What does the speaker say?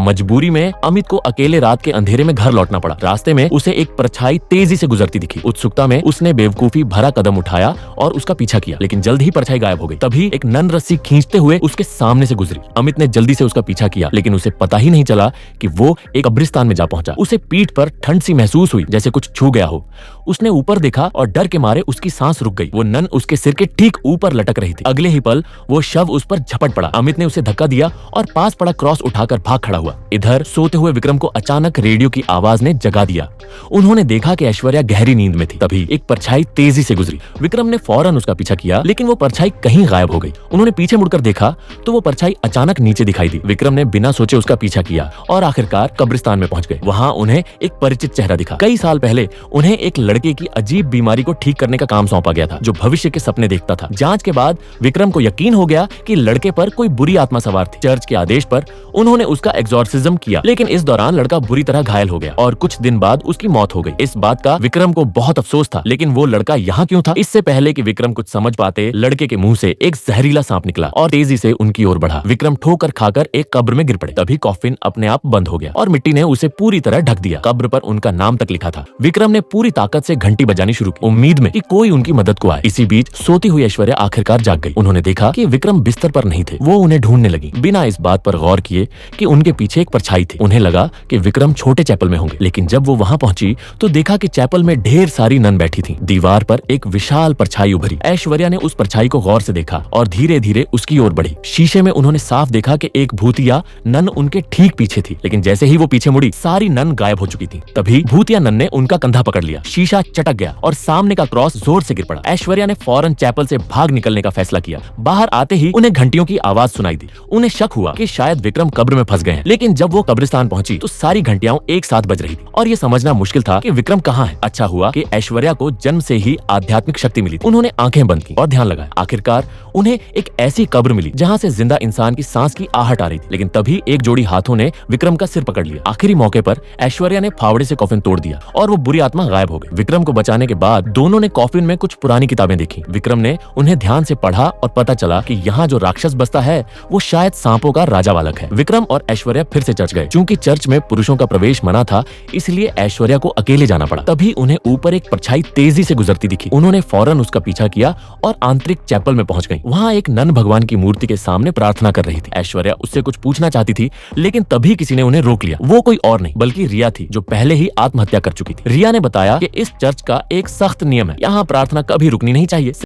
मजबूरी में अमित को अकेले रात के अंधेरे में घर लौटना पड़ा। रास्ते में उसे एक परछाई तेजी से गुजरती दिखी। उत्सुकता में उसने बेवकूफी भरा कदम उठाया और उसका पीछा किया, लेकिन जल्द ही परछाई गायब हो गई। तभी एक नन रस्सी खींचते हुए उसके सामने से गुजरी। अमित ने जल्दी से उसका पीछा किया, लेकिन उसे पता ही नहीं चला कि वो एक कब्रिस्तान में जा पहुंचा। उसे पीठ पर ठंड सी महसूस हुई, जैसे कुछ छू गया हो। उसने ऊपर देखा और डर के मारे उसकी सांस रुक गई। वो नन उसके सिर के ठीक ऊपर लटक रही थी। अगले ही पल वो शव उस पर झपट पड़ा। अमित ने उसे धक्का दिया और पास पड़ा क्रॉस उठाकर भाग खड़ा हुआ। इधर सोते हुए विक्रम को अचानक रेडियो की आवाज ने जगा दिया। उन्होंने देखा कि ऐश्वर्या गहरी नींद में थी। तभी एक परछाई तेजी से गुजरी। विक्रम ने फौरन उसका पीछा किया, लेकिन वो परछाई कहीं गायब हो गई। उन्होंने पीछे मुड़कर देखा तो वो परछाई अचानक नीचे दिखाई दी। विक्रम ने बिना सोचे उसका पीछा किया और आखिरकार कब्रिस्तान में पहुंच गए। वहां उन्हें एक परिचित चेहरा दिखा। कई साल पहले उन्हें एक लड़के की अजीब बीमारी को ठीक करने का काम सौंपा गया था, जो भविष्य के सपने देखता था। जांच के बाद विक्रम को यकीन हो गया कि लड़के पर कोई बुरी आत्मा सवार थी। चर्च के आदेश पर उन्होंने उसका एग्जॉर्सिज्म किया, लेकिन इस दौरान लड़का बुरी तरह घायल हो गया और कुछ दिन बाद उसकी मौत हो गई। इस बात का विक्रम को बहुत अफसोस था, लेकिन वो लड़का यहाँ क्यों था? इससे पहले कि विक्रम कुछ समझ पाते, लड़के के मुंह से एक जहरीला सांप निकला और तेजी से उनकी ओर बढ़ा। विक्रम ठोकर खाकर एक कब्र में गिर पड़े। तभी कॉफिन अपने आप बंद हो गया और मिट्टी ने उसे पूरी तरह ढक दिया। कब्र पर उनका नाम तक लिखा था। विक्रम ने पूरी ताकत से घंटी बजानी शुरू की, उम्मीद में कि कोई उनकी मदद को आए। इसी बीच सोती हुई ऐश्वर्या आखिरकार जाग गई। उन्होंने देखा कि विक्रम बिस्तर पर नहीं थे। वो उन्हें ढूंढने लगी, बिना इस बात पर गौर किए कि उनके पीछे एक परछाई थी। उन्हें लगा कि विक्रम छोटे चैपल में होंगे, लेकिन जब वो वहां पहुंची तो देखा कि चैपल में ढेर सारी नन बैठी थी। दीवार पर एक विशाल परछाई उभरी। ऐश्वर्या ने उस परछाई को गौर से देखा और धीरे धीरे उसकी ओर बढ़ी। शीशे में उन्होंने साफ देखा कि एक भूतिया नन उनके ठीक पीछे थी, लेकिन जैसे ही वो पीछे मुड़ी, सारी नन गायब हो चुकी थी। तभी भूतिया नन ने उनका कंधा पकड़ लिया। शीशा चटक गया और सामने का क्रॉस जोर से गिर पड़ा। ऐश्वर्या ने फौरन चैपल से भाग निकलने का फैसला किया। बाहर आते ही उन्हें घंटियों की आवाज सुनाई दी। उन्हें शक हुआ कि शायद विक्रम कब्र में फंस गए हैं, लेकिन जब वो कब्रिस्तान पहुंची तो सारी घंटियां एक साथ बज रही थी और ये समझना मुश्किल था कि विक्रम कहाँ है। अच्छा हुआ कि ऐश्वर्या को जन्म से ही आध्यात्मिक शक्ति मिली थी। उन्होंने आंखें बंद की और ध्यान लगाया। आखिरकार उन्हें एक ऐसी कब्र मिली जहाँ से जिंदा इंसान की सांस की आहट आ रही थी, लेकिन तभी एक जोड़ी हाथों ने विक्रम का सिर पकड़ लिया। आखिरी मौके पर ऐश्वर्या ने फावड़े से कॉफिन तोड़ दिया और वो बुरी आत्मा गायब हो गई। विक्रम को बचाने के बाद दोनों ने कॉफिन में कुछ पुरानी किताबें देखी। विक्रम ने उन्हें ध्यान से पढ़ा और पता चला कि यहाँ जो राक्षस बसता है वो शायद सांपों का राजा बालक है। विक्रम और ऐश्वर्या फिर से चर्च गए। चूंकि चर्च में पुरुषों का प्रवेश मना था, इसलिए ऐश्वर्या को अकेले जाना पड़ा। तभी उन्हें ऊपर एक परछाई तेजी से गुजरती दिखी। उन्होंने फौरन उसका पीछा किया और आंतरिक चैपल में पहुंच गई। वहाँ एक नन भगवान की मूर्ति के सामने प्रार्थना कर रही थी। ऐश्वर्या उससे कुछ पूछना चाहती थी, लेकिन तभी किसी ने उन्हें रोक लिया। वो कोई और नहीं बल्कि रिया थी, जो पहले ही आत्महत्या कर चुकी थी। रिया ने बताया कि इस चर्च का एक सख्त नियम है, यहाँ प्रार्थना कभी रुकनी नहीं चाहिए।